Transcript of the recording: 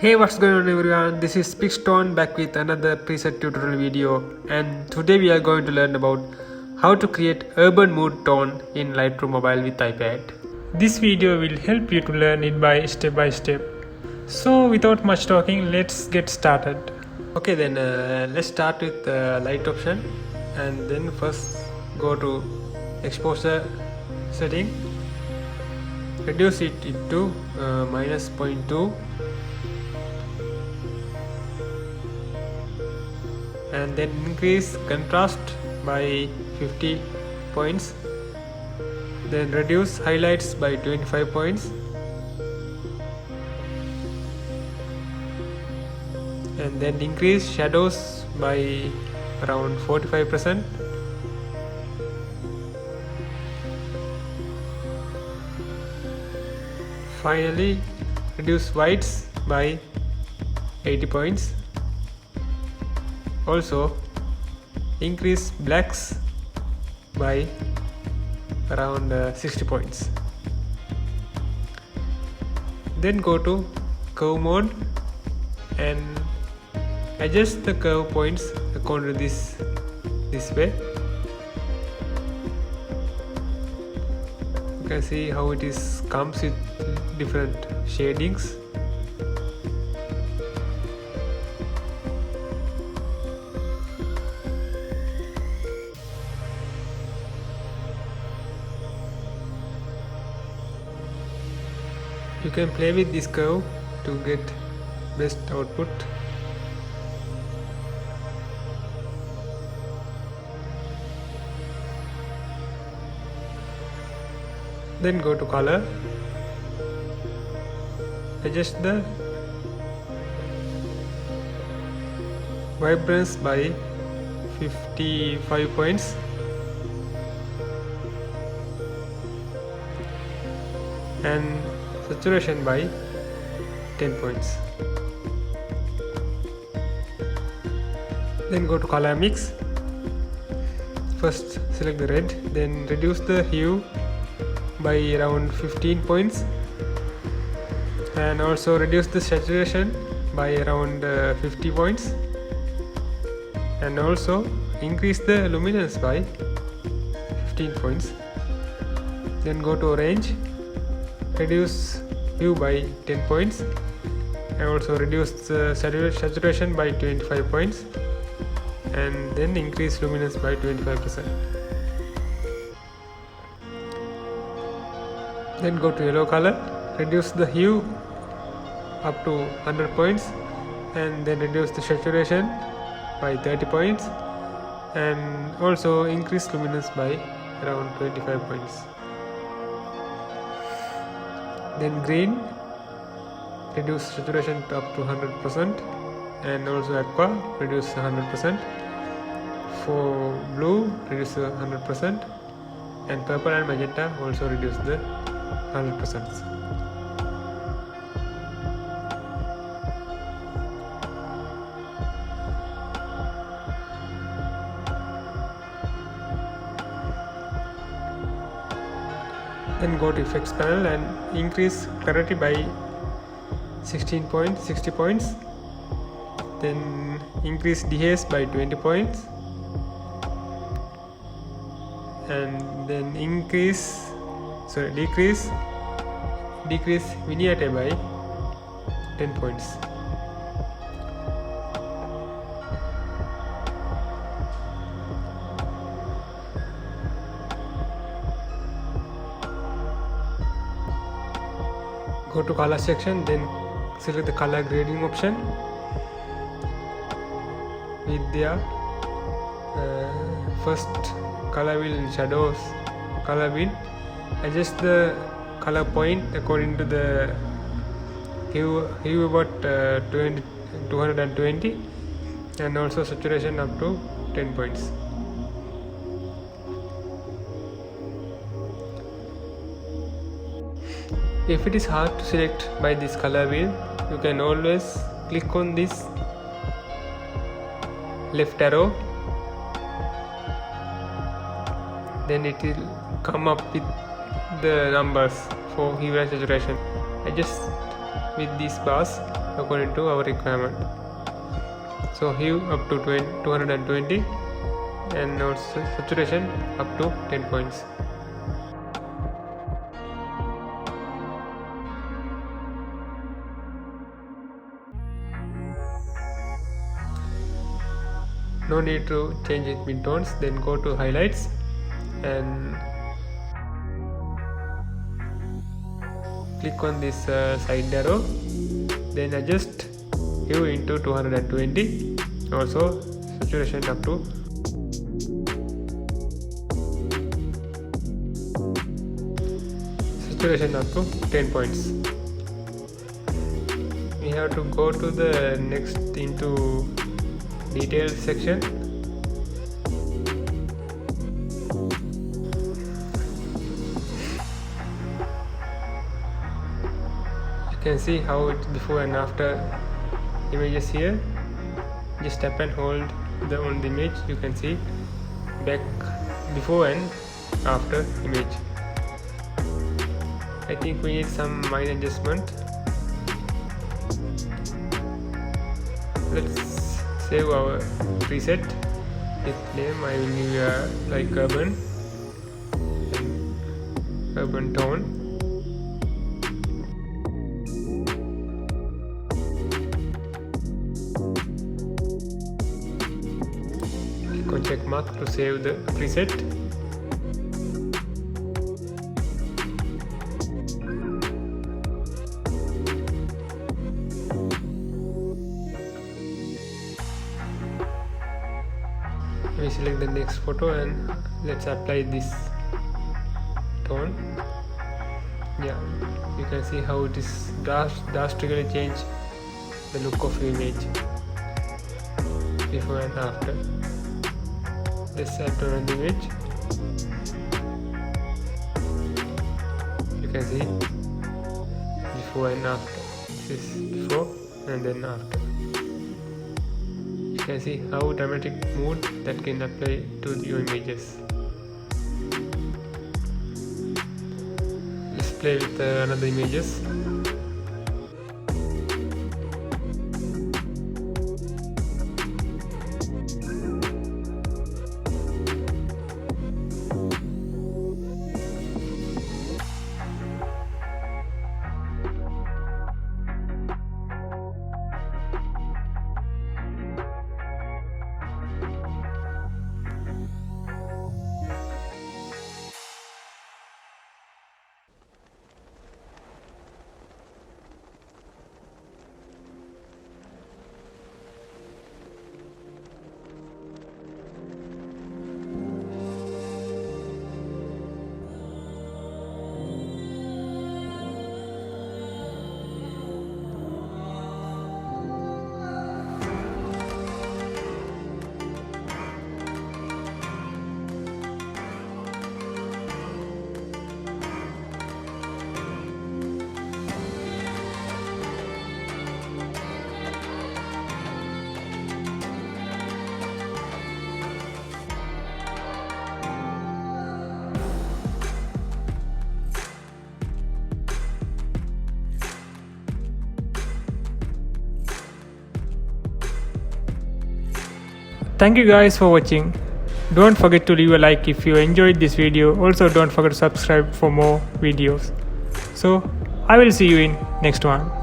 Hey, what's going on everyone, this is Pix.Tones back with another preset tutorial video, and today we are going to learn about how to create urban mood tone in Lightroom Mobile with iPad. This video will help you to learn it by step. So without much talking, let's get started. Okay, then let's start with the light option, and then first go to exposure setting, reduce it to -0.2, and then increase contrast by 50 points, then reduce highlights by 25 points, and then increase shadows by around 45%. Finally, reduce whites by 80 points. Also, increase blacks by around 60 points. Then go to curve mode and adjust the curve points according to this way. You can see how it comes with different shadings. You can play with this curve to get best output. Then go to color, adjust the vibrance by 55 points, and saturation by 10 points. Then go to color mix. First select the red, then reduce the hue by around 15 points, and also reduce the saturation by around 50 points, and also increase the luminance by 15 points. Then go to orange, reduce hue by 10 points, and also reduce the saturation by 25 points, and then increase luminance by 25%. Then go to yellow color, reduce the hue up to 100 points, and then reduce the saturation by 30 points, and also increase luminance by around 25 points. Then green, reduce saturation up to 100%, and also aqua, reduce 100%. For blue, reduce 100%, and purple and magenta also reduce the 100%. Then go to effects panel and increase clarity by 60 points, then increase dehaze by 20 points, and then decrease vignette by 10 points. Go to color section, then select the color grading option. With the first color wheel in shadows color wheel, adjust the color point according to the hue about 220, and also saturation up to 10 points. If it is hard to select by this color wheel, you can always click on this left arrow, then it will come up with the numbers for hue and saturation. Adjust with these bars according to our requirement. So hue up to 220 and also saturation up to 10 points. No need to change it midtones. Then go to highlights and click on this side arrow, then adjust hue into 220, also saturation up to 10 points. We have to go to the next into details section. You can see how it's before and after images here. Just tap and hold on the image. You can see back before and after image. I think we need some minor adjustment. Let's save our preset. Its name I will give like urban tone. Click on check mark to save the preset. We select the next photo and let's apply this tone. Yeah, you can see how it is drastically change the look of the image before and after. Let's add to another image. You can see before and after. This is before and then after. You can see how dramatic mood that can apply to your images. Let's play with another images. Thank you guys for watching. Don't forget to leave a like if you enjoyed this video. Also don't forget to subscribe for more videos. So I will see you in next one.